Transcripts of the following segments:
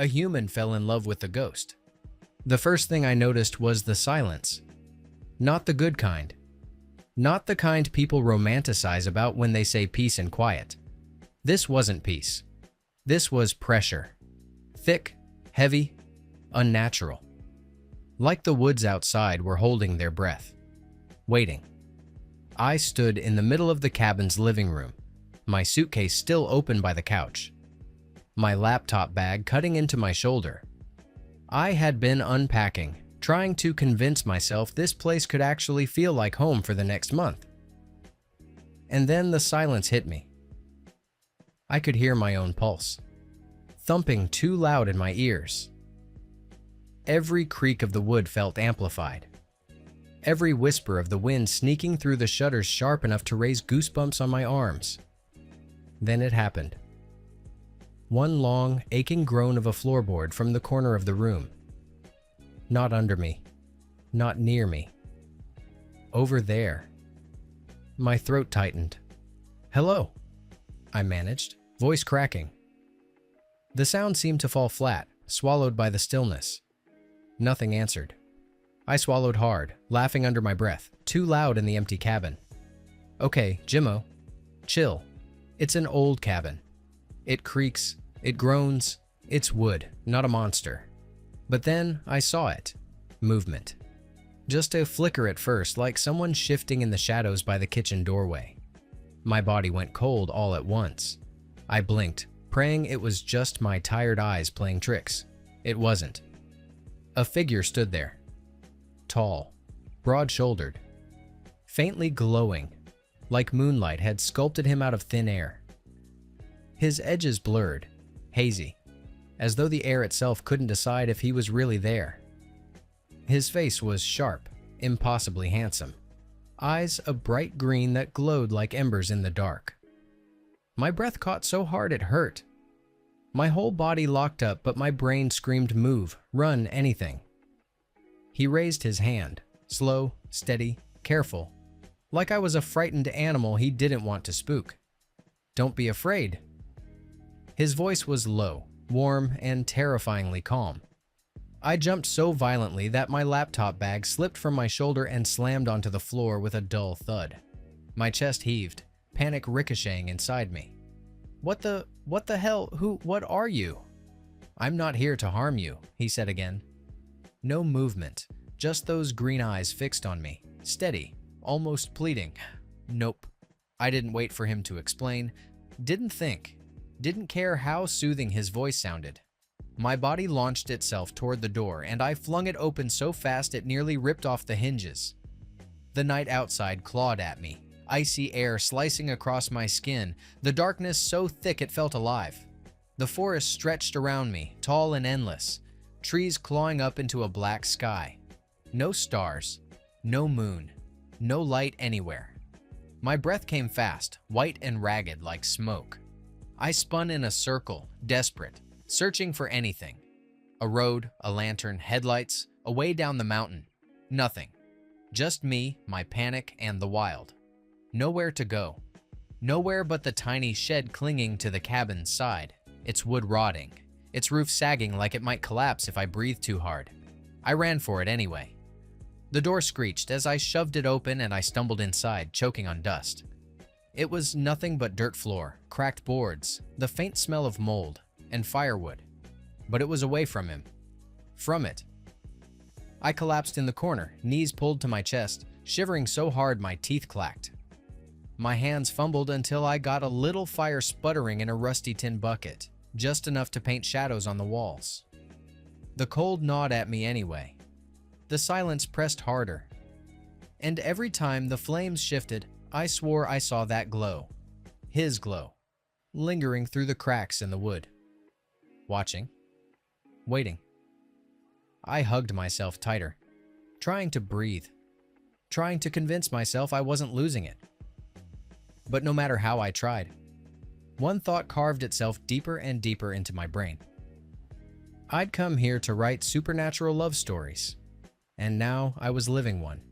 A human fell in love with the ghost. The first thing I noticed was the silence. Not the good kind. Not the kind people romanticize about when they say peace and quiet. This wasn't peace. This was pressure. Thick, heavy, unnatural. Like the woods outside were holding their breath. Waiting. I stood in the middle of the cabin's living room, my suitcase still open by the couch, my laptop bag cutting into my shoulder. I had been unpacking, trying to convince myself this place could actually feel like home for the next month. And then the silence hit me. I could hear my own pulse, thumping too loud in my ears. Every creak of the wood felt amplified. Every whisper of the wind sneaking through the shutters sharp enough to raise goosebumps on my arms. Then it happened. One long, aching groan of a floorboard from the corner of the room. Not under me. Not near me. Over there. My throat tightened. "Hello," I managed, voice cracking. The sound seemed to fall flat, swallowed by the stillness. Nothing answered. I swallowed hard, laughing under my breath, too loud in the empty cabin. "Okay, Jimmo. Chill. It's an old cabin. It creaks, it groans, it's wood, not a monster." But then I saw it. Movement. Just a flicker at first, like someone shifting in the shadows by the kitchen doorway. My body went cold all at once. I blinked, praying it was just my tired eyes playing tricks. It wasn't. A figure stood there. Tall, broad-shouldered, faintly glowing, like moonlight had sculpted him out of thin air. His edges blurred, hazy, as though the air itself couldn't decide if he was really there. His face was sharp, impossibly handsome. Eyes a bright green that glowed like embers in the dark. My breath caught so hard it hurt. My whole body locked up, but my brain screamed, "Move, run, anything." He raised his hand, slow, steady, careful, like I was a frightened animal he didn't want to spook. "Don't be afraid." His voice was low, warm, and terrifyingly calm. I jumped so violently that my laptop bag slipped from my shoulder and slammed onto the floor with a dull thud. My chest heaved, panic ricocheting inside me. What the hell? What are you?" "I'm not here to harm you," he said again. No movement, just those green eyes fixed on me, steady, almost pleading. Nope. I didn't wait for him to explain, didn't think, didn't care how soothing his voice sounded. My body launched itself toward the door, and I flung it open so fast it nearly ripped off the hinges. The night outside clawed at me, icy air slicing across my skin, the darkness so thick it felt alive. The forest stretched around me, tall and endless, trees clawing up into a black sky. No stars, no moon, no light anywhere. My breath came fast, white and ragged like smoke. I spun in a circle, desperate, searching for anything. A road, a lantern, headlights, a way down the mountain. Nothing. Just me, my panic, and the wild. Nowhere to go. Nowhere but the tiny shed clinging to the cabin's side, its wood rotting, its roof sagging like it might collapse if I breathed too hard. I ran for it anyway. The door screeched as I shoved it open and I stumbled inside, choking on dust. It was nothing but dirt floor, cracked boards, the faint smell of mold, and firewood. But it was away from him. From it. I collapsed in the corner, knees pulled to my chest, shivering so hard my teeth clacked. My hands fumbled until I got a little fire sputtering in a rusty tin bucket, just enough to paint shadows on the walls. The cold gnawed at me anyway. The silence pressed harder. And every time the flames shifted, I swore I saw that glow. His glow. Lingering through the cracks in the wood. Watching. Waiting. I hugged myself tighter, trying to breathe, trying to convince myself I wasn't losing it. But no matter how I tried, one thought carved itself deeper and deeper into my brain. I'd come here to write supernatural love stories, and now I was living one.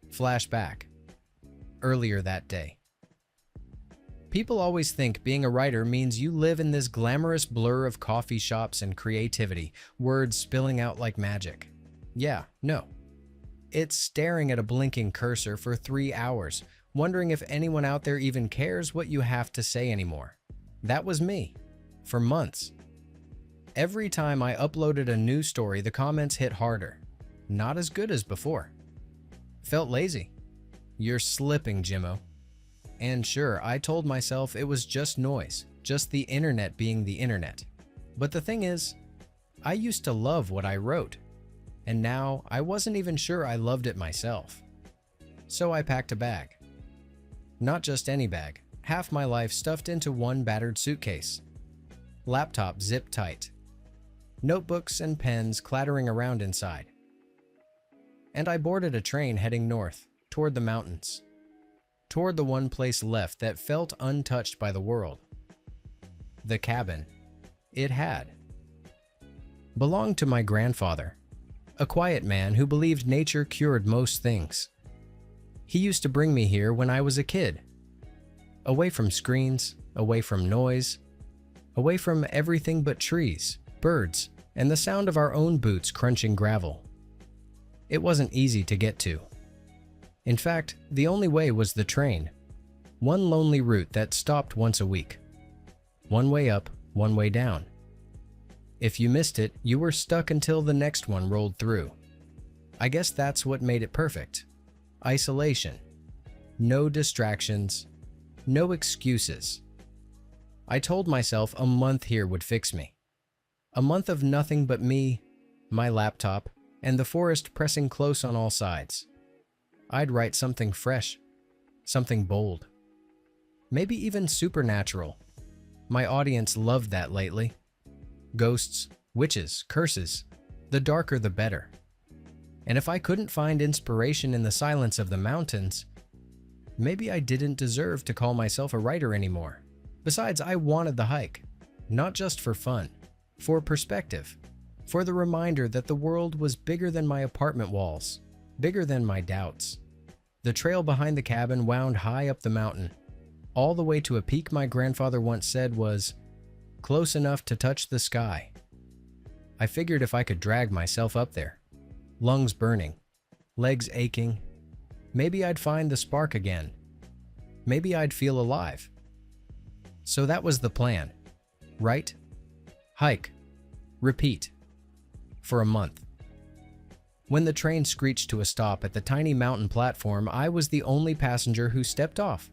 Flashback. Earlier that day. People always think being a writer means you live in this glamorous blur of coffee shops and creativity, words spilling out like magic. Yeah, no. It's staring at a blinking cursor for 3 hours, wondering if anyone out there even cares what you have to say anymore. That was me. For months. Every time I uploaded a new story, the comments hit harder. Not as good as before. Felt lazy. You're slipping, Jimmo. And sure, I told myself it was just noise, just the internet being the internet. But the thing is, I used to love what I wrote, and now I wasn't even sure I loved it myself. So I packed a bag. Not just any bag, half my life stuffed into one battered suitcase. Laptop zipped tight. Notebooks and pens clattering around inside. And I boarded a train heading north, toward the mountains. Toward the one place left that felt untouched by the world. The cabin. It belonged to my grandfather, a quiet man who believed nature cured most things. He used to bring me here when I was a kid. Away from screens, away from noise, away from everything but trees, birds, and the sound of our own boots crunching gravel. It wasn't easy to get to. In fact, the only way was the train. One lonely route that stopped once a week. One way up, one way down. If you missed it, you were stuck until the next one rolled through. I guess that's what made it perfect. Isolation. No distractions. No excuses. I told myself a month here would fix me. A month of nothing but me, my laptop, and the forest pressing close on all sides. I'd write something fresh, something bold. Maybe even supernatural. My audience loved that lately. Ghosts, witches, curses. The darker the better. And if I couldn't find inspiration in the silence of the mountains, maybe I didn't deserve to call myself a writer anymore. Besides, I wanted the hike. Not just for fun. For perspective. For the reminder that the world was bigger than my apartment walls. Bigger than my doubts. The trail behind the cabin wound high up the mountain, all the way to a peak my grandfather once said was close enough to touch the sky. I figured if I could drag myself up there, lungs burning, legs aching, maybe I'd find the spark again. Maybe I'd feel alive. So that was the plan. Write, hike, repeat. For a month. When the train screeched to a stop at the tiny mountain platform, I was the only passenger who stepped off.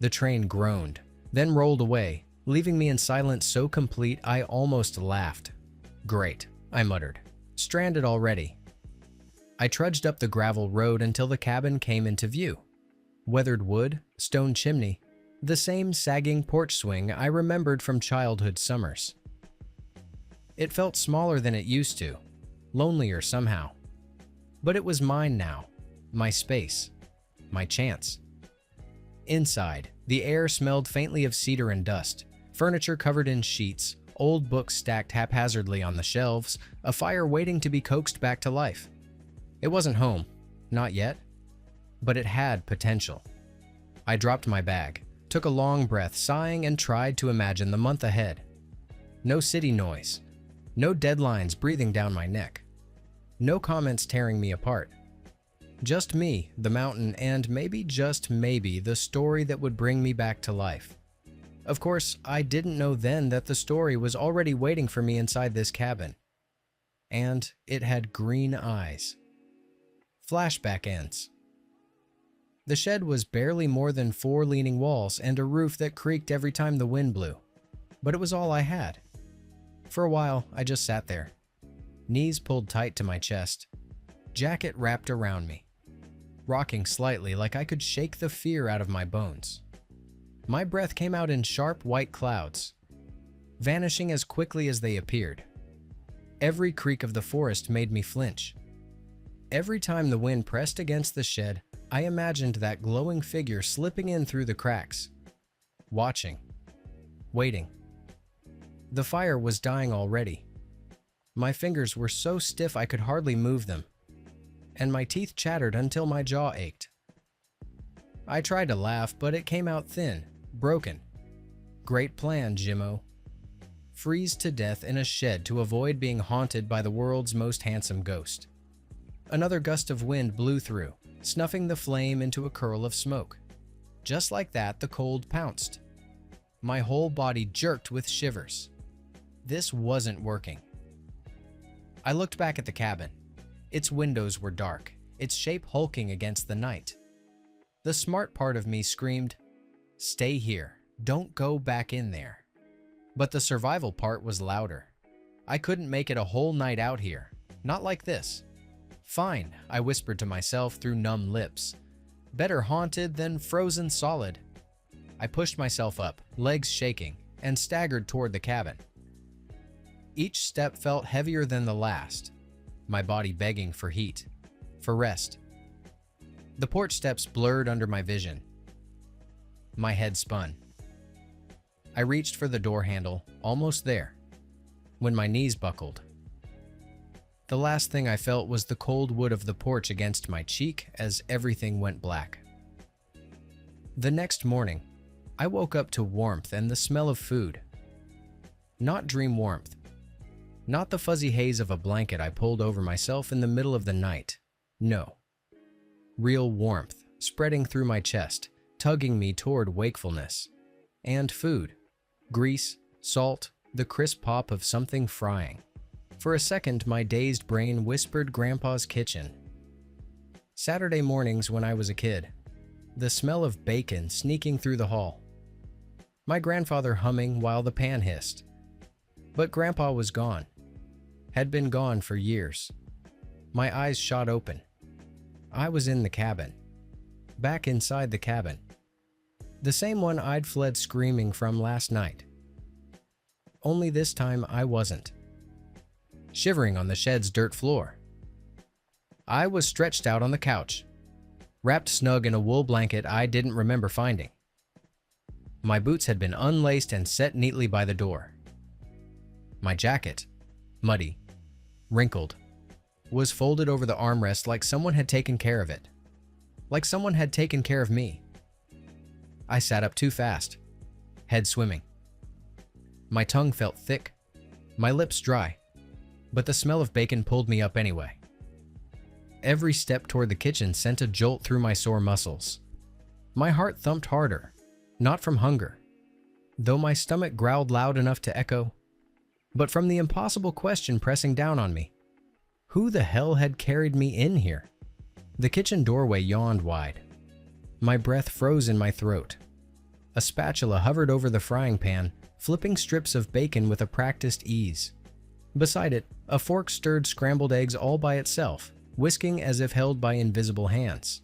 The train groaned, then rolled away, leaving me in silence so complete I almost laughed. Great, I muttered. Stranded already. I trudged up the gravel road until the cabin came into view. Weathered wood, stone chimney, the same sagging porch swing I remembered from childhood summers. It felt smaller than it used to. Lonelier somehow. But it was mine now, my space, my chance. Inside, the air smelled faintly of cedar and dust, furniture covered in sheets, old books stacked haphazardly on the shelves, a fire waiting to be coaxed back to life. It wasn't home, not yet, but it had potential. I dropped my bag, took a long breath, sighing, and tried to imagine the month ahead. No city noise, no deadlines breathing down my neck. No comments tearing me apart. Just me, the mountain, and maybe, just maybe, the story that would bring me back to life. Of course, I didn't know then that the story was already waiting for me inside this cabin. And it had green eyes. Flashback ends. The shed was barely more than 4 leaning walls and a roof that creaked every time the wind blew. But it was all I had. For a while, I just sat there. Knees pulled tight to my chest, jacket wrapped around me, rocking slightly like I could shake the fear out of my bones. My breath came out in sharp white clouds, vanishing as quickly as they appeared. Every creak of the forest made me flinch. Every time the wind pressed against the shed, I imagined that glowing figure slipping in through the cracks, watching, waiting. The fire was dying already. My fingers were so stiff I could hardly move them, and my teeth chattered until my jaw ached. I tried to laugh, but it came out thin, Broken. Great plan, Jimmo. Freeze to death in a shed to avoid being haunted by the world's most handsome ghost. Another gust of wind blew through, snuffing the flame into a curl of smoke. Just like that, the cold pounced. My whole body jerked with shivers. This wasn't working. I looked back at the cabin. Its windows were dark, its shape hulking against the night. The smart part of me screamed, "Stay here, don't go back in there." But the survival part was louder. I couldn't make it a whole night out here, not like this. "Fine," I whispered to myself through numb lips. "Better haunted than frozen solid." I pushed myself up, legs shaking, and staggered toward the cabin. Each step felt heavier than the last, my body begging for heat, for rest. The porch steps blurred under my vision. My head spun. I reached for the door handle, almost there, when my knees buckled. The last thing I felt was the cold wood of the porch against my cheek as everything went black. The next morning, I woke up to warmth and the smell of food. Not dream warmth. Not the fuzzy haze of a blanket I pulled over myself in the middle of the night. No. Real warmth, spreading through my chest, tugging me toward wakefulness. And food. Grease, salt, the crisp pop of something frying. For a second, my dazed brain whispered Grandpa's kitchen. Saturday mornings when I was a kid. The smell of bacon sneaking through the hall. My grandfather humming while the pan hissed. But Grandpa was gone. Had been gone for years. My eyes shot open. I was in the cabin. Back inside the cabin. The same one I'd fled screaming from last night. Only this time I wasn't. Shivering on the shed's dirt floor. I was stretched out on the couch, wrapped snug in a wool blanket I didn't remember finding. My boots had been unlaced and set neatly by the door. My jacket, muddy, wrinkled, was folded over the armrest like someone had taken care of it. Like someone had taken care of me. I sat up too fast, head swimming. My tongue felt thick, my lips dry, but the smell of bacon pulled me up anyway. Every step toward the kitchen sent a jolt through my sore muscles. My heart thumped harder, not from hunger, though my stomach growled loud enough to echo, but from the impossible question pressing down on me. Who the hell had carried me in here? The kitchen doorway yawned wide. My breath froze in my throat. A spatula hovered over the frying pan, flipping strips of bacon with a practiced ease. Beside it, a fork stirred scrambled eggs all by itself, whisking as if held by invisible hands.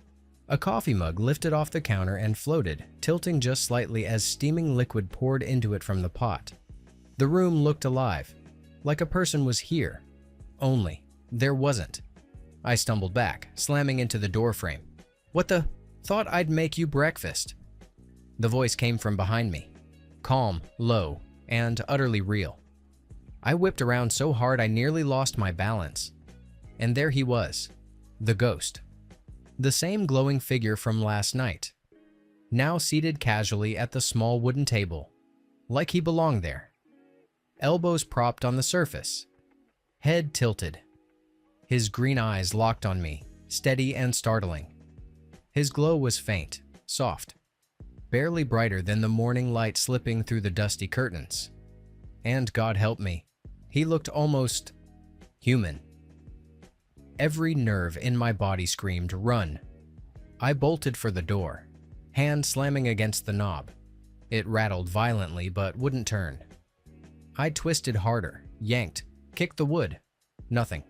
A coffee mug lifted off the counter and floated, tilting just slightly as steaming liquid poured into it from the pot. The room looked alive, like a person was here. Only, there wasn't. I stumbled back, slamming into the doorframe. "What the? Thought I'd make you breakfast." The voice came from behind me, calm, low, and utterly real. I whipped around so hard I nearly lost my balance. And there he was, the ghost. The same glowing figure from last night, now seated casually at the small wooden table, like he belonged there. Elbows propped on the surface, head tilted. His green eyes locked on me, steady and startling. His glow was faint, soft, barely brighter than the morning light slipping through the dusty curtains. And God help me, he looked almost human. Every nerve in my body screamed, "Run!" I bolted for the door, hand slamming against the knob. It rattled violently but wouldn't turn. I twisted harder, yanked, kicked the wood. Nothing.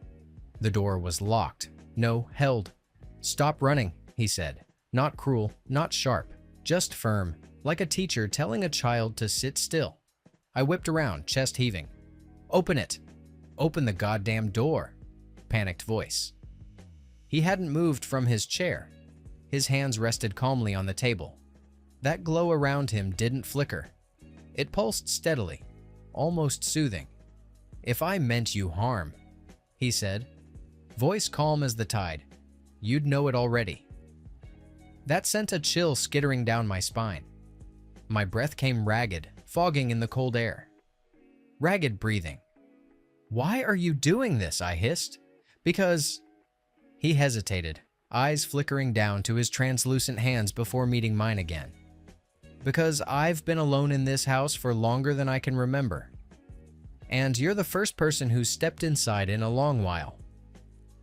The door was locked. No, held. "Stop running," he said. Not cruel, not sharp, just firm, like a teacher telling a child to sit still. I whipped around, chest heaving. "Open it! Open the goddamn door!" Panicked voice. He hadn't moved from his chair. His hands rested calmly on the table. That glow around him didn't flicker. It pulsed steadily, almost soothing. "If I meant you harm," he said, voice calm as the tide, "you'd know it already." That sent a chill skittering down my spine. My breath came ragged, fogging in the cold air. Ragged breathing. "Why are you doing this?" I hissed. "Because—" He hesitated, eyes flickering down to his translucent hands before meeting mine again. "Because I've been alone in this house for longer than I can remember. And you're the first person who's stepped inside in a long while."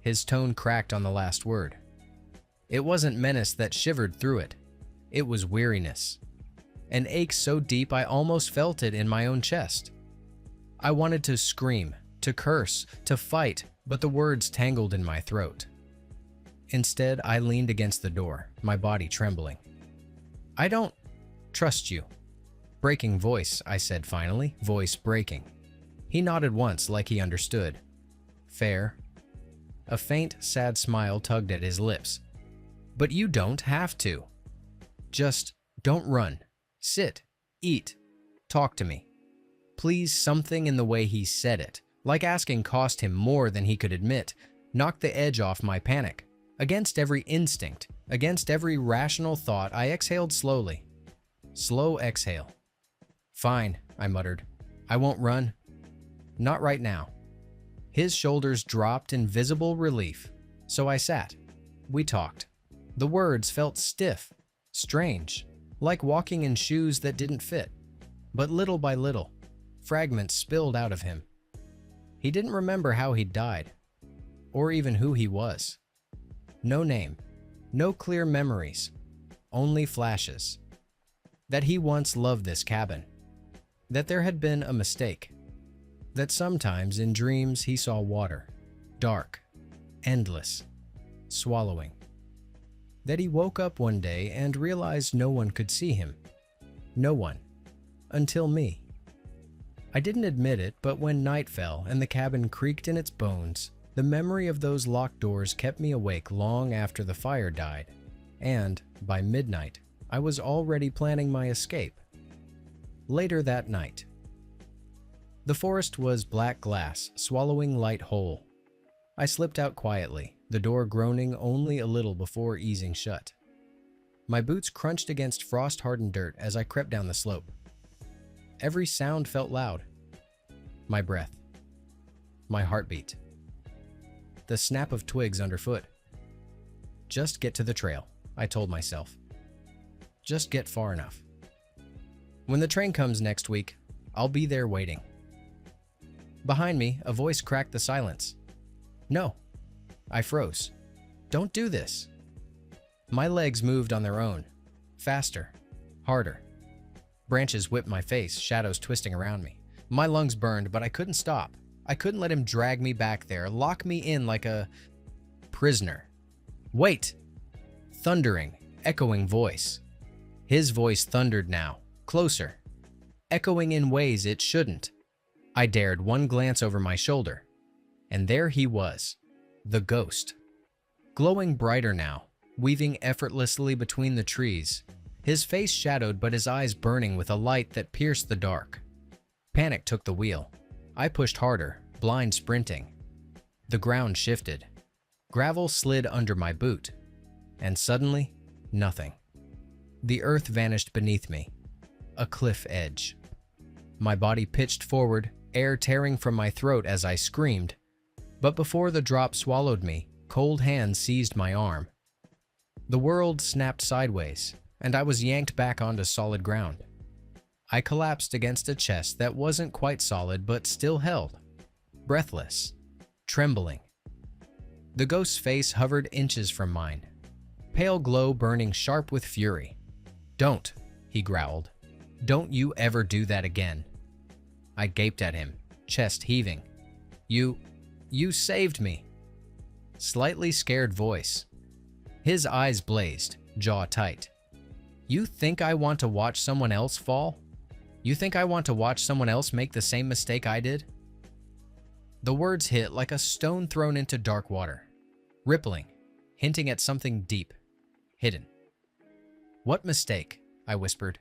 His tone cracked on the last word. It wasn't menace that shivered through it. It was weariness. An ache so deep I almost felt it in my own chest. I wanted to scream, to curse, to fight, but the words tangled in my throat. Instead, I leaned against the door, my body trembling. "I don't trust you." Breaking voice, I said finally, voice breaking. He nodded once like he understood. "Fair." A faint, sad smile tugged at his lips. "But you don't have to. Just don't run. Sit, eat, talk to me. Please." Something in the way he said it, like asking, cost him more than he could admit, knocked the edge off my panic. Against every instinct, against every rational thought, I exhaled slowly. Slow exhale. "Fine," I muttered. "I won't run. Not right now." His shoulders dropped in visible relief, so I sat. We talked. The words felt stiff, strange, like walking in shoes that didn't fit. But little by little, fragments spilled out of him. He didn't remember how he'd died, or even who he was. No name, no clear memories, only flashes. That he once loved this cabin, that there had been a mistake, that sometimes in dreams he saw water, dark, endless, swallowing. That he woke up one day and realized no one could see him. No one. Until me. I didn't admit it, but when night fell and the cabin creaked in its bones, the memory of those locked doors kept me awake long after the fire died, and, by midnight, I was already planning my escape. Later that night. The forest was black glass, swallowing light whole. I slipped out quietly, the door groaning only a little before easing shut. My boots crunched against frost-hardened dirt as I crept down the slope. Every sound felt loud. My breath. My heartbeat. The snap of twigs underfoot. Just get to the trail, I told myself. Just get far enough. When the train comes next week, I'll be there waiting. Behind me, a voice cracked the silence. "No." I froze. "Don't do this." My legs moved on their own. Faster. Harder. Branches whipped my face, shadows twisting around me. My lungs burned, but I couldn't stop. I couldn't let him drag me back there, lock me in like a prisoner. "Wait!" Thundering, echoing voice. His voice thundered now, closer, echoing in ways it shouldn't. I dared one glance over my shoulder, and there he was, the ghost. Glowing brighter now, weaving effortlessly between the trees, his face shadowed but his eyes burning with a light that pierced the dark. Panic took the wheel. I pushed harder, blind sprinting. The ground shifted. Gravel slid under my boot. And suddenly, nothing. The earth vanished beneath me. A cliff edge. My body pitched forward, air tearing from my throat as I screamed. But before the drop swallowed me, cold hands seized my arm. The world snapped sideways, and I was yanked back onto solid ground. I collapsed against a chest that wasn't quite solid but still held, breathless, trembling. The ghost's face hovered inches from mine, pale glow burning sharp with fury. "Don't," he growled. "Don't you ever do that again." I gaped at him, chest heaving. You saved me." Slightly scared voice. His eyes blazed, jaw tight. "You think I want to watch someone else fall? You think I want to watch someone else make the same mistake I did?" The words hit like a stone thrown into dark water, rippling, hinting at something deep, hidden. "What mistake?" I whispered.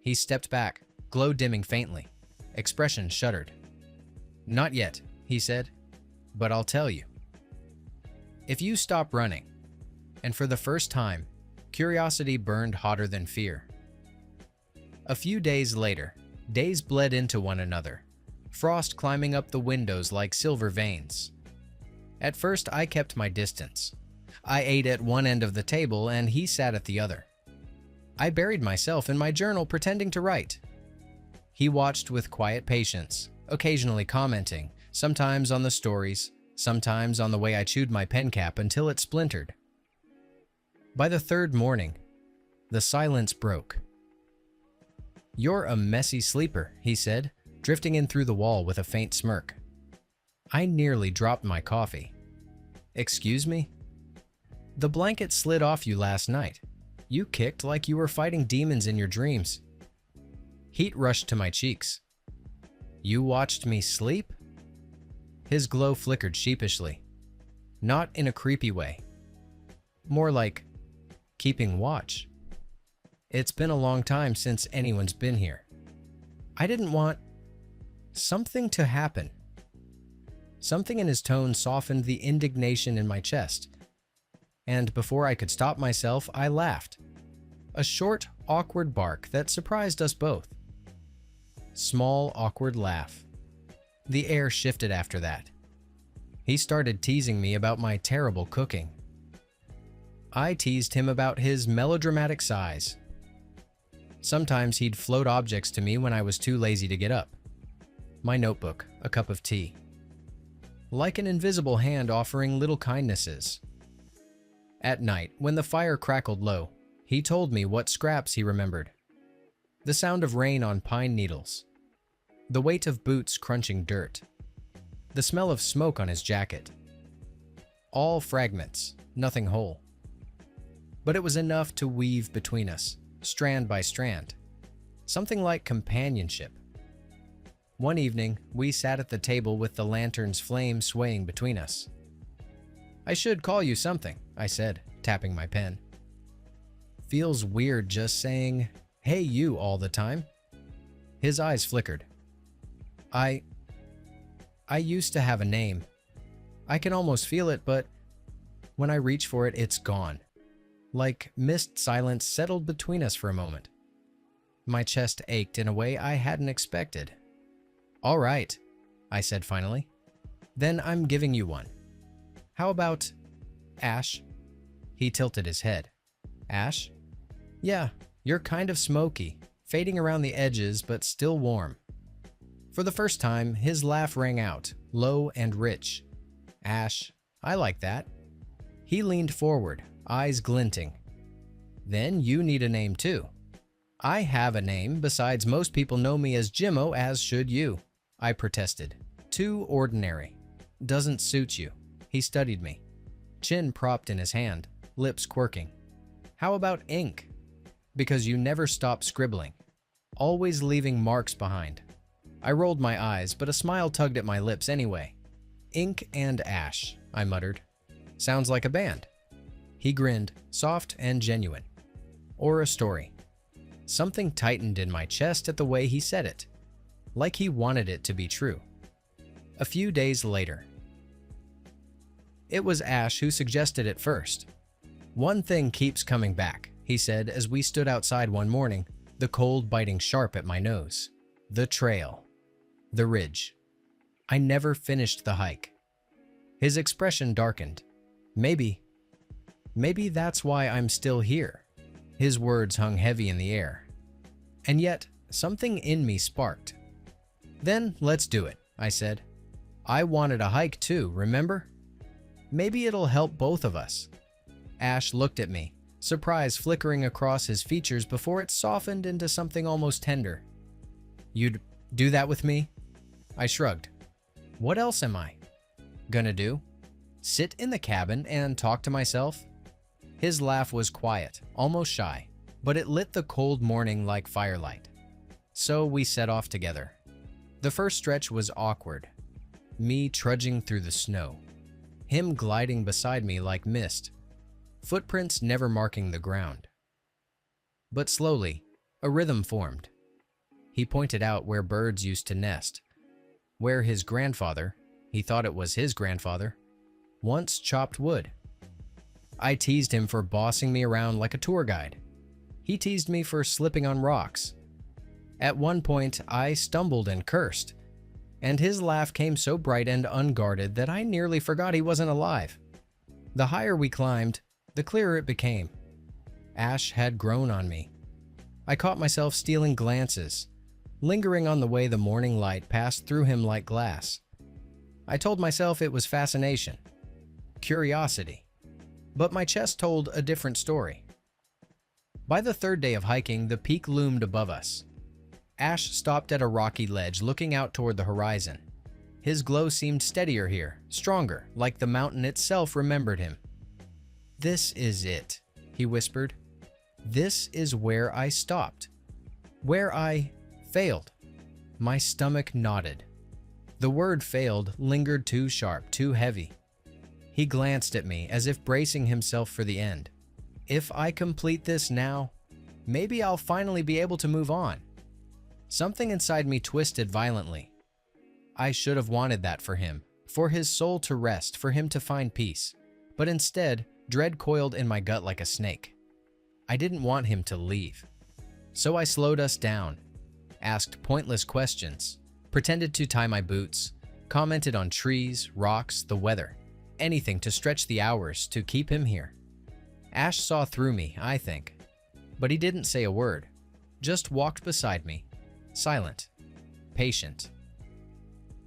He stepped back, glow dimming faintly. Expression shuddered. "Not yet," he said, "but I'll tell you. If you stop running," and for the first time, curiosity burned hotter than fear. A few days later, days bled into one another, frost climbing up the windows like silver veins. At first, I kept my distance. I ate at one end of the table and he sat at the other. I buried myself in my journal pretending to write. He watched with quiet patience, occasionally commenting, sometimes on the stories, sometimes on the way I chewed my pen cap until it splintered. By the third morning, the silence broke. "You're a messy sleeper," he said, drifting in through the wall with a faint smirk. I nearly dropped my coffee. "Excuse me?" "The blanket slid off you last night. You kicked like you were fighting demons in your dreams." Heat rushed to my cheeks. "You watched me sleep?" His glow flickered sheepishly. Not in a creepy way. More like keeping watch. "It's been a long time since anyone's been here. I didn't want something to happen." Something in his tone softened the indignation in my chest. And before I could stop myself, I laughed. A short, awkward bark that surprised us both. Small, awkward laugh. The air shifted after that. He started teasing me about my terrible cooking. I teased him about his melodramatic size. Sometimes he'd float objects to me when I was too lazy to get up. My notebook, a cup of tea. Like an invisible hand offering little kindnesses. At night, when the fire crackled low, he told me what scraps he remembered. The sound of rain on pine needles. The weight of boots crunching dirt. The smell of smoke on his jacket. All fragments, nothing whole. But it was enough to weave between us, strand by strand. Something like companionship. One evening, we sat at the table with the lantern's flame swaying between us. "I should call you something," I said, tapping my pen. "Feels weird just saying, 'Hey you' all the time." His eyes flickered. I used to have a name. I can almost feel it, but when I reach for it, it's gone. Like mist silence settled between us for a moment. My chest ached in a way I hadn't expected. "All right," I said finally. "Then I'm giving you one. How about Ash?" He tilted his head. "Ash? Yeah, you're kind of smoky, fading around the edges but still warm." For the first time, his laugh rang out, low and rich. "Ash, I like that." He leaned forward, eyes glinting. "Then you need a name too." "I have a name, besides most people know me as Jimmo, as should you," I protested. "Too ordinary. Doesn't suit you." He studied me, chin propped in his hand, lips quirking. "How about Ink? Because you never stop scribbling, always leaving marks behind." I rolled my eyes, but a smile tugged at my lips anyway. "Ink and Ash," I muttered. "Sounds like a band." He grinned, soft and genuine. "Or a story." Something tightened in my chest at the way he said it, like he wanted it to be true. A few days later. It was Ash who suggested it first. "One thing keeps coming back," he said as we stood outside one morning, the cold biting sharp at my nose. "The trail. The ridge. I never finished the hike." His expression darkened. Maybe that's why I'm still here." His words hung heavy in the air. And yet, something in me sparked. "Then let's do it," I said. "I wanted a hike too, remember? Maybe it'll help both of us." Ash looked at me, surprise flickering across his features before it softened into something almost tender. "You'd do that with me?" I shrugged. "What else am I gonna do? Sit in the cabin and talk to myself?" His laugh was quiet, almost shy, but it lit the cold morning like firelight. So we set off together. The first stretch was awkward. Me trudging through the snow. Him gliding beside me like mist. Footprints never marking the ground. But slowly, a rhythm formed. He pointed out where birds used to nest. Where his grandfather, he thought it was his grandfather, once chopped wood. I teased him for bossing me around like a tour guide. He teased me for slipping on rocks. At one point, I stumbled and cursed, and his laugh came so bright and unguarded that I nearly forgot he wasn't alive. The higher we climbed, the clearer it became. Ash had grown on me. I caught myself stealing glances, lingering on the way the morning light passed through him like glass. I told myself it was fascination, curiosity, but my chest told a different story. By the third day of hiking, the peak loomed above us. Ash stopped at a rocky ledge looking out toward the horizon. His glow seemed steadier here, stronger, like the mountain itself remembered him. "This is it," he whispered. "This is where I stopped. Where I failed." My stomach nodded. The word failed lingered too sharp, too heavy. He glanced at me as if bracing himself for the end. If I complete this now, maybe I'll finally be able to move on. Something inside me twisted violently. I should have wanted that for him, for his soul to rest, for him to find peace. But instead, dread coiled in my gut like a snake. I didn't want him to leave. So I slowed us down, asked pointless questions, pretended to tie my boots, commented on trees, rocks, the weather, anything to stretch the hours to keep him here. Ash saw through me, I think, but he didn't say a word, just walked beside me, silent, patient.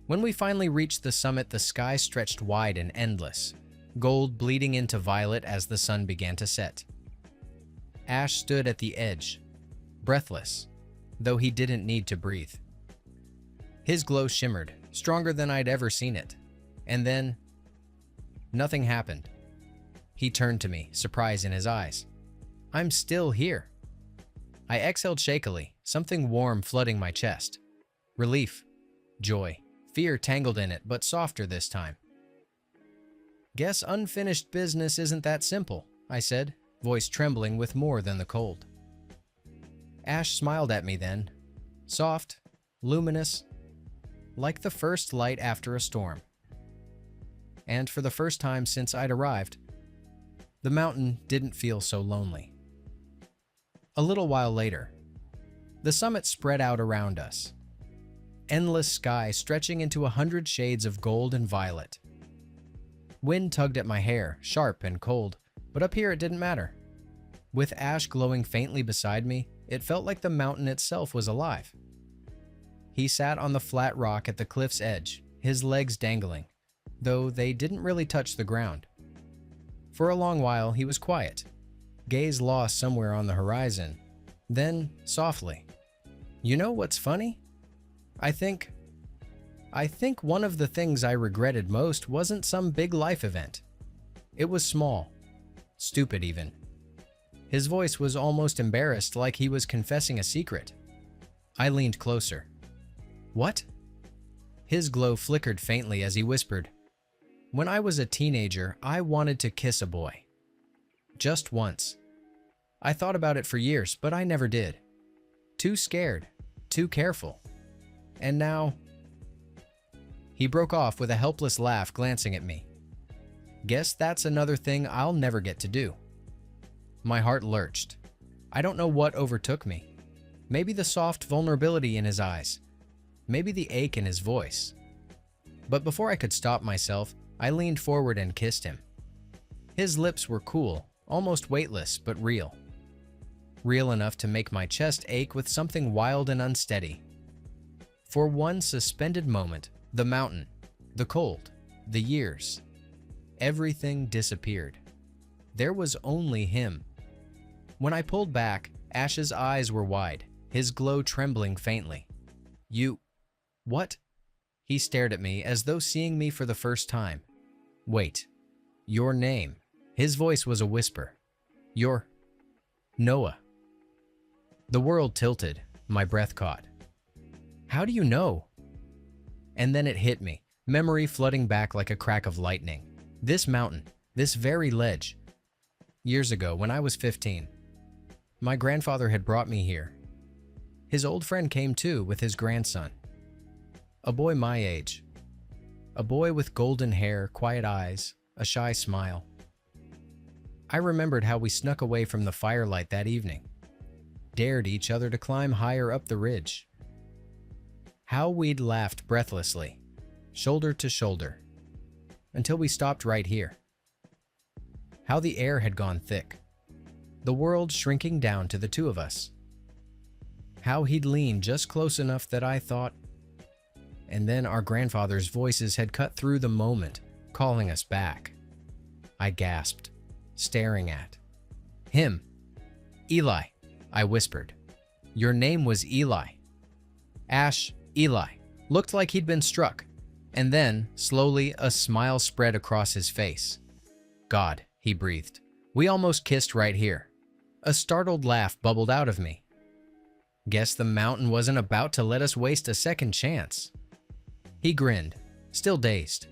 When we finally reached the summit, the sky stretched wide and endless, gold bleeding into violet as the sun began to set. Ash stood at the edge, breathless, though he didn't need to breathe. His glow shimmered, stronger than I'd ever seen it. And then, nothing happened. He turned to me, surprise in his eyes. "I'm still here." I exhaled shakily, something warm flooding my chest. Relief, joy, fear tangled in it, but softer this time. "Guess unfinished business isn't that simple," I said, voice trembling with more than the cold. Ash smiled at me then, soft, luminous, like the first light after a storm. And for the first time since I'd arrived, the mountain didn't feel so lonely. A little while later, the summit spread out around us. Endless sky stretching into 100 shades of gold and violet. Wind tugged at my hair, sharp and cold, but up here it didn't matter. With Ash glowing faintly beside me, it felt like the mountain itself was alive. He sat on the flat rock at the cliff's edge, his legs dangling, though they didn't really touch the ground. For a long while, he was quiet, gaze lost somewhere on the horizon. Then, softly, "You know what's funny? I think one of the things I regretted most wasn't some big life event. It was small, stupid even." His voice was almost embarrassed, like he was confessing a secret. I leaned closer. "What?" His glow flickered faintly as he whispered, "When I was a teenager, I wanted to kiss a boy. Just once. I thought about it for years, but I never did. Too scared, too careful. And now..." He broke off with a helpless laugh, glancing at me. "Guess that's another thing I'll never get to do." My heart lurched. I don't know what overtook me. Maybe the soft vulnerability in his eyes. Maybe the ache in his voice. But before I could stop myself, I leaned forward and kissed him. His lips were cool, almost weightless, but real. Real enough to make my chest ache with something wild and unsteady. For one suspended moment, the mountain, the cold, the years, everything disappeared. There was only him. When I pulled back, Ash's eyes were wide, his glow trembling faintly. "You... what?" He stared at me as though seeing me for the first time. "Wait. Your name." His voice was a whisper. "You're... Noah." The world tilted, my breath caught. "How do you know?" And then it hit me, memory flooding back like a crack of lightning. This mountain, this very ledge. Years ago, when I was 15, my grandfather had brought me here. His old friend came too with his grandson. A boy my age. A boy with golden hair, quiet eyes, a shy smile. I remembered how we snuck away from the firelight that evening. dared each other to climb higher up the ridge. How we'd laughed breathlessly, shoulder to shoulder, until we stopped right here. How the air had gone thick, the world shrinking down to the two of us. How he'd leaned just close enough that I thought, and then our grandfather's voices had cut through the moment, calling us back. I gasped, staring at him. Eli, I whispered. Your name was Eli. Ash, Eli, looked like he'd been struck, and then, slowly, a smile spread across his face. God, he breathed. We almost kissed right here. A startled laugh bubbled out of me. Guess the mountain wasn't about to let us waste a second chance. He grinned, still dazed,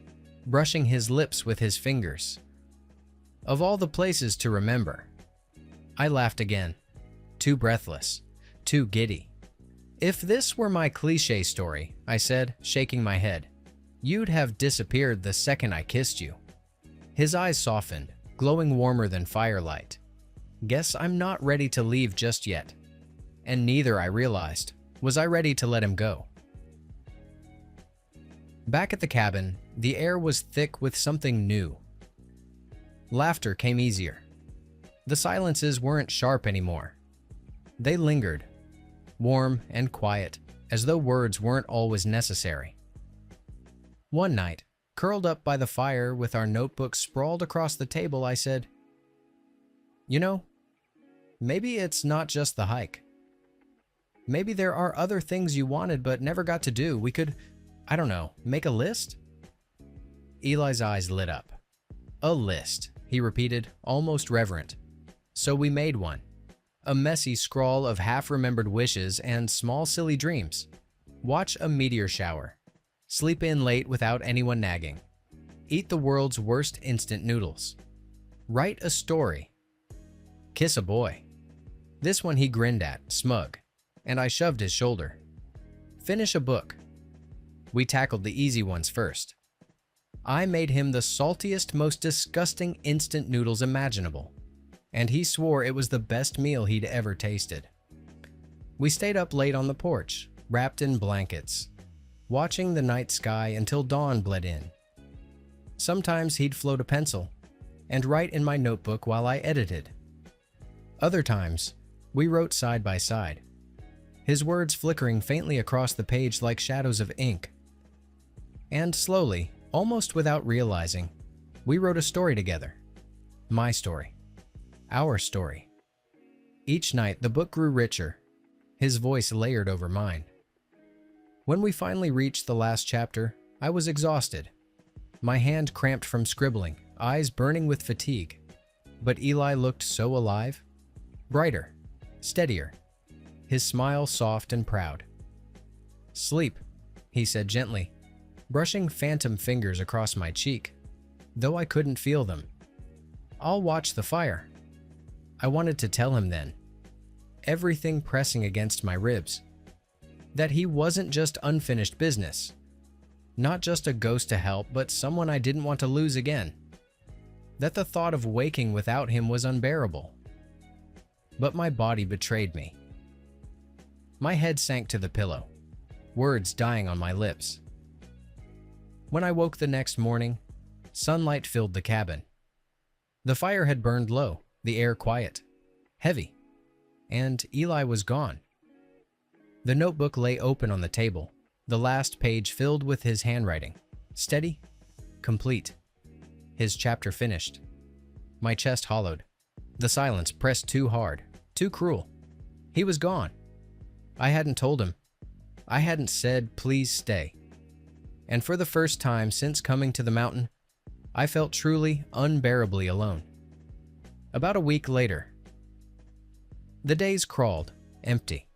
brushing his lips with his fingers. Of all the places to remember. I laughed again, too breathless, too giddy. If this were my cliché story, I said, shaking my head, you'd have disappeared the second I kissed you. His eyes softened, glowing warmer than firelight. Guess I'm not ready to leave just yet. And neither, I realized, was I ready to let him go. Back at the cabin, the air was thick with something new. Laughter came easier. The silences weren't sharp anymore. They lingered, warm and quiet, as though words weren't always necessary. One night, curled up by the fire with our notebooks sprawled across the table, I said, "You know, maybe it's not just the hike. Maybe there are other things you wanted but never got to do. We could, I don't know, make a list?" Eli's eyes lit up. "A list," he repeated, almost reverent. So we made one. A messy scrawl of half-remembered wishes and small silly dreams. Watch a meteor shower. Sleep in late without anyone nagging. Eat the world's worst instant noodles. Write a story. Kiss a boy. This one he grinned at, smug, and I shoved his shoulder. Finish a book. We tackled the easy ones first. I made him the saltiest, most disgusting instant noodles imaginable, and he swore it was the best meal he'd ever tasted. We stayed up late on the porch, wrapped in blankets, watching the night sky until dawn bled in. Sometimes he'd float a pencil and write in my notebook while I edited. Other times, we wrote side by side, his words flickering faintly across the page like shadows of ink. And slowly, almost without realizing, we wrote a story together. My story. Our story. Each night, the book grew richer, his voice layered over mine. When we finally reached the last chapter, I was exhausted. My hand cramped from scribbling, eyes burning with fatigue. But Eli looked so alive. Brighter, steadier, his smile soft and proud. "Sleep," he said gently, brushing phantom fingers across my cheek, though I couldn't feel them. "I'll watch the fire." I wanted to tell him then, everything pressing against my ribs, that he wasn't just unfinished business, not just a ghost to help, but someone I didn't want to lose again, that the thought of waking without him was unbearable. But my body betrayed me. My head sank to the pillow, words dying on my lips. When I woke the next morning, sunlight filled the cabin. The fire had burned low, the air quiet, heavy, and Eli was gone. The notebook lay open on the table, the last page filled with his handwriting, steady, complete. His chapter finished. My chest hollowed. The silence pressed too hard, too cruel. He was gone. I hadn't told him. I hadn't said, "Please stay." And for the first time since coming to the mountain, I felt truly, unbearably alone. About a week later, the days crawled, empty.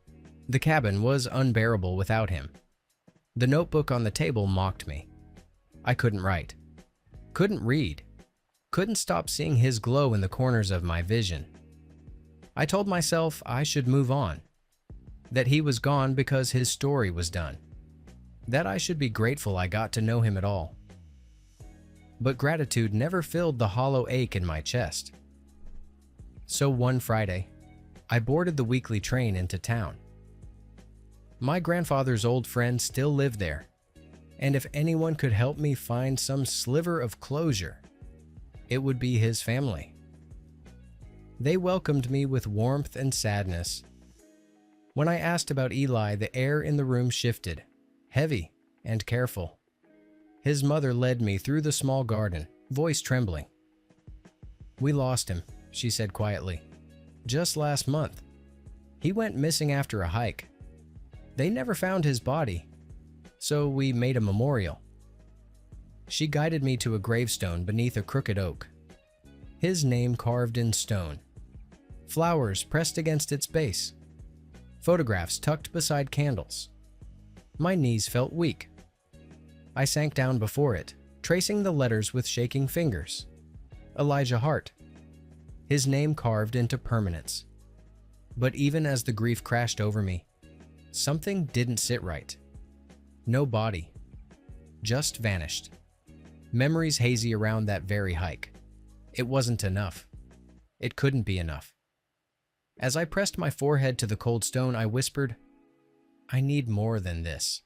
The cabin was unbearable without him. The notebook on the table mocked me. I couldn't write, couldn't read, couldn't stop seeing his glow in the corners of my vision. I told myself I should move on, that he was gone because his story was done, that I should be grateful I got to know him at all. But gratitude never filled the hollow ache in my chest. So one Friday, I boarded the weekly train into town. My grandfather's old friend still lived there, and if anyone could help me find some sliver of closure, it would be his family. They welcomed me with warmth and sadness. When I asked about Eli, the air in the room shifted, heavy and careful. His mother led me through the small garden, voice trembling. "We lost him," she said quietly. "Just last month. He went missing after a hike. They never found his body, so we made a memorial." She guided me to a gravestone beneath a crooked oak. His name carved in stone. Flowers pressed against its base. Photographs tucked beside candles. My knees felt weak. I sank down before it, tracing the letters with shaking fingers. Elijah Hart. His name carved into permanence. But even as the grief crashed over me, something didn't sit right. No body. Just vanished. Memories hazy around that very hike. It wasn't enough. It couldn't be enough. As I pressed my forehead to the cold stone, I whispered, "I need more than this.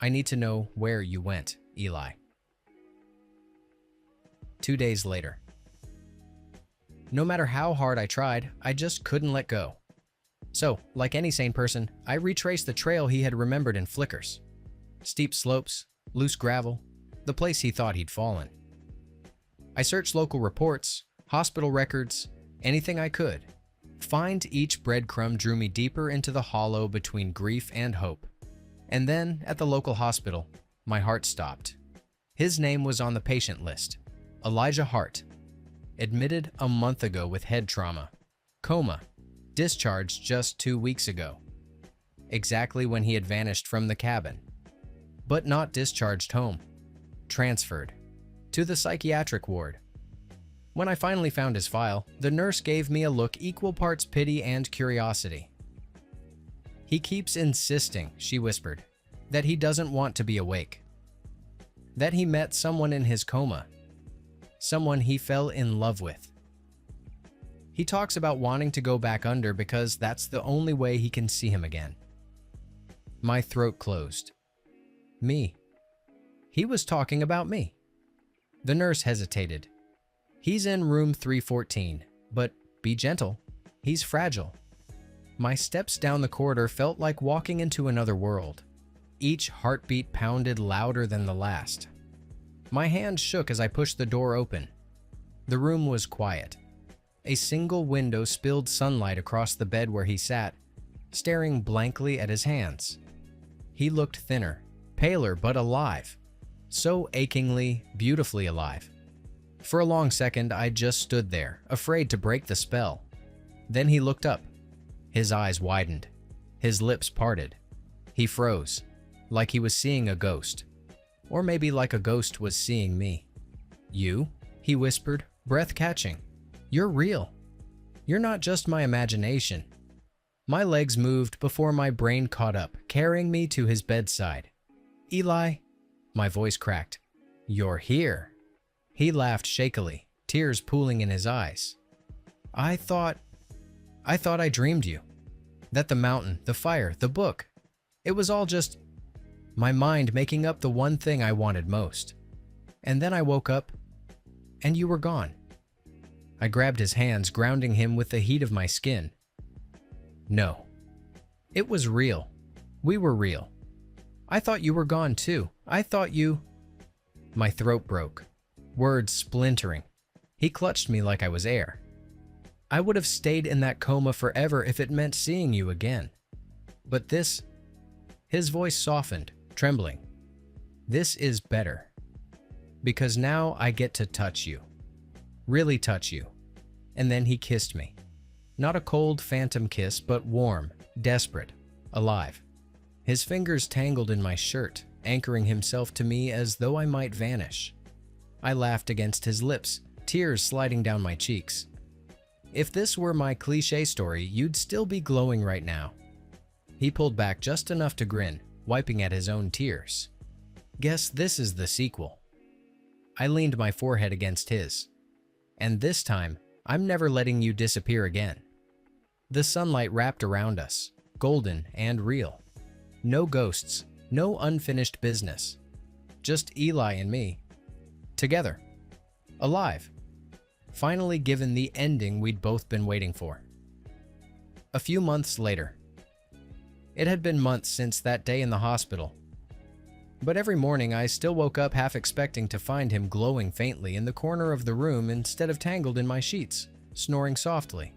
I need to know where you went, Eli." 2 days later. No matter how hard I tried, I just couldn't let go. So, like any sane person, I retraced the trail he had remembered in flickers. Steep slopes, loose gravel, the place he thought he'd fallen. I searched local reports, hospital records, anything I could. Find each breadcrumb drew me deeper into the hollow between grief and hope. And then, at the local hospital, my heart stopped. His name was on the patient list. Elijah Hart. Admitted a month ago with head trauma. Coma. Discharged just 2 weeks ago. Exactly when he had vanished from the cabin. But not discharged home. Transferred. To the psychiatric ward. When I finally found his file, the nurse gave me a look equal parts pity and curiosity. "He keeps insisting," she whispered, "that he doesn't want to be awake. That he met someone in his coma. Someone he fell in love with. He talks about wanting to go back under because that's the only way he can see him again." My throat closed. Me. He was talking about me. The nurse hesitated. "He's in room 314, but be gentle. He's fragile." My steps down the corridor felt like walking into another world. Each heartbeat pounded louder than the last. My hand shook as I pushed the door open. The room was quiet. A single window spilled sunlight across the bed where he sat, staring blankly at his hands. He looked thinner, paler, but alive. So achingly, beautifully alive. For a long second, I just stood there, afraid to break the spell. Then he looked up. His eyes widened. His lips parted. He froze, like he was seeing a ghost. Or maybe like a ghost was seeing me. "You?" he whispered, breath catching. "You're real. You're not just my imagination." My legs moved before my brain caught up, carrying me to his bedside. "Eli," my voice cracked. "You're here." He laughed shakily, tears pooling in his eyes. I thought I dreamed you. That the mountain, the fire, the book, it was all just my mind making up the one thing I wanted most. And then I woke up, and you were gone." I grabbed his hands, grounding him with the heat of my skin. "No. It was real. We were real. I thought you were gone too. I thought you—" My throat broke. Words splintering. He clutched me like I was air. "I would have stayed in that coma forever if it meant seeing you again. But this—" His voice softened, trembling. "This is better. Because now I get to touch you. Really touch you." And then he kissed me. Not a cold phantom kiss, but warm, desperate, alive. His fingers tangled in my shirt, anchoring himself to me as though I might vanish. I laughed against his lips, tears sliding down my cheeks. "If this were my cliché story, you'd still be glowing right now." He pulled back just enough to grin, wiping at his own tears. "Guess this is the sequel." I leaned my forehead against his. "And this time, I'm never letting you disappear again." The sunlight wrapped around us, golden and real. No ghosts, no unfinished business. Just Eli and me. Together. Alive. Finally given the ending we'd both been waiting for. A few months later. It had been months since that day in the hospital. But every morning I still woke up half expecting to find him glowing faintly in the corner of the room instead of tangled in my sheets, snoring softly.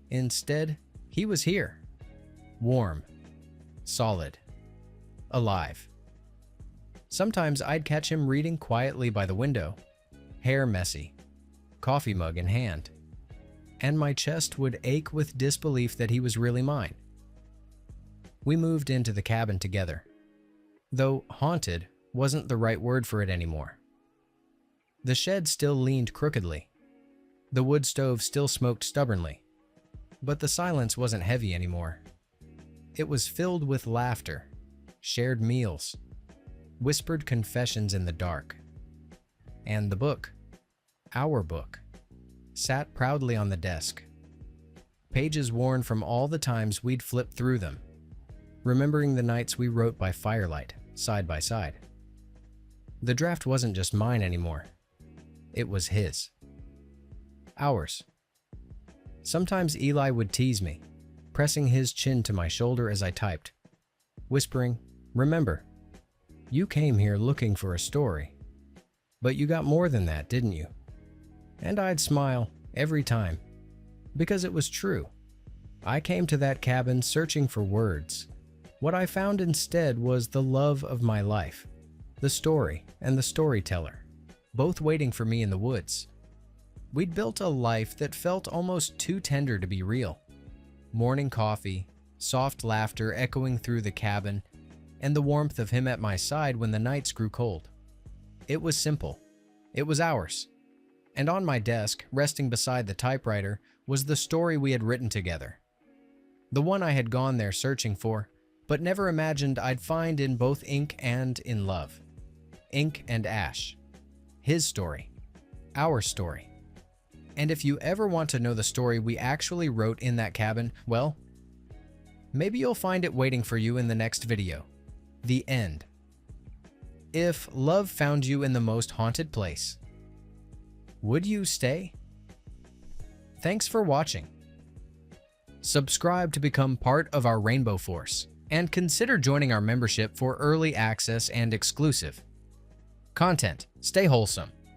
Instead, he was here. Warm. Solid. Alive. Sometimes I'd catch him reading quietly by the window, hair messy, coffee mug in hand, and my chest would ache with disbelief that he was really mine. We moved into the cabin together, though haunted wasn't the right word for it anymore. The shed still leaned crookedly. The wood stove still smoked stubbornly, but the silence wasn't heavy anymore. It was filled with laughter, shared meals, whispered confessions in the dark. And the book, our book, sat proudly on the desk, pages worn from all the times we'd flipped through them, remembering the nights we wrote by firelight, side by side. The draft wasn't just mine anymore. It was his. Ours. Sometimes Eli would tease me, pressing his chin to my shoulder as I typed, whispering, "Remember, you came here looking for a story, but you got more than that, didn't you?" And I'd smile every time, because it was true. I came to that cabin searching for words. What I found instead was the love of my life, the story and the storyteller, both waiting for me in the woods. We'd built a life that felt almost too tender to be real. Morning coffee, soft laughter echoing through the cabin, and the warmth of him at my side when the nights grew cold. It was simple. It was ours. And on my desk, resting beside the typewriter, was the story we had written together. The one I had gone there searching for, but never imagined I'd find in both ink and in love. Ink and ash. His story. Our story. And if you ever want to know the story we actually wrote in that cabin, well, maybe you'll find it waiting for you in the next video. The end. If love found you in the most haunted place, would you stay? Thanks for watching. Subscribe to become part of our Rainbow Force, and consider joining our membership for early access and exclusive content. Stay wholesome.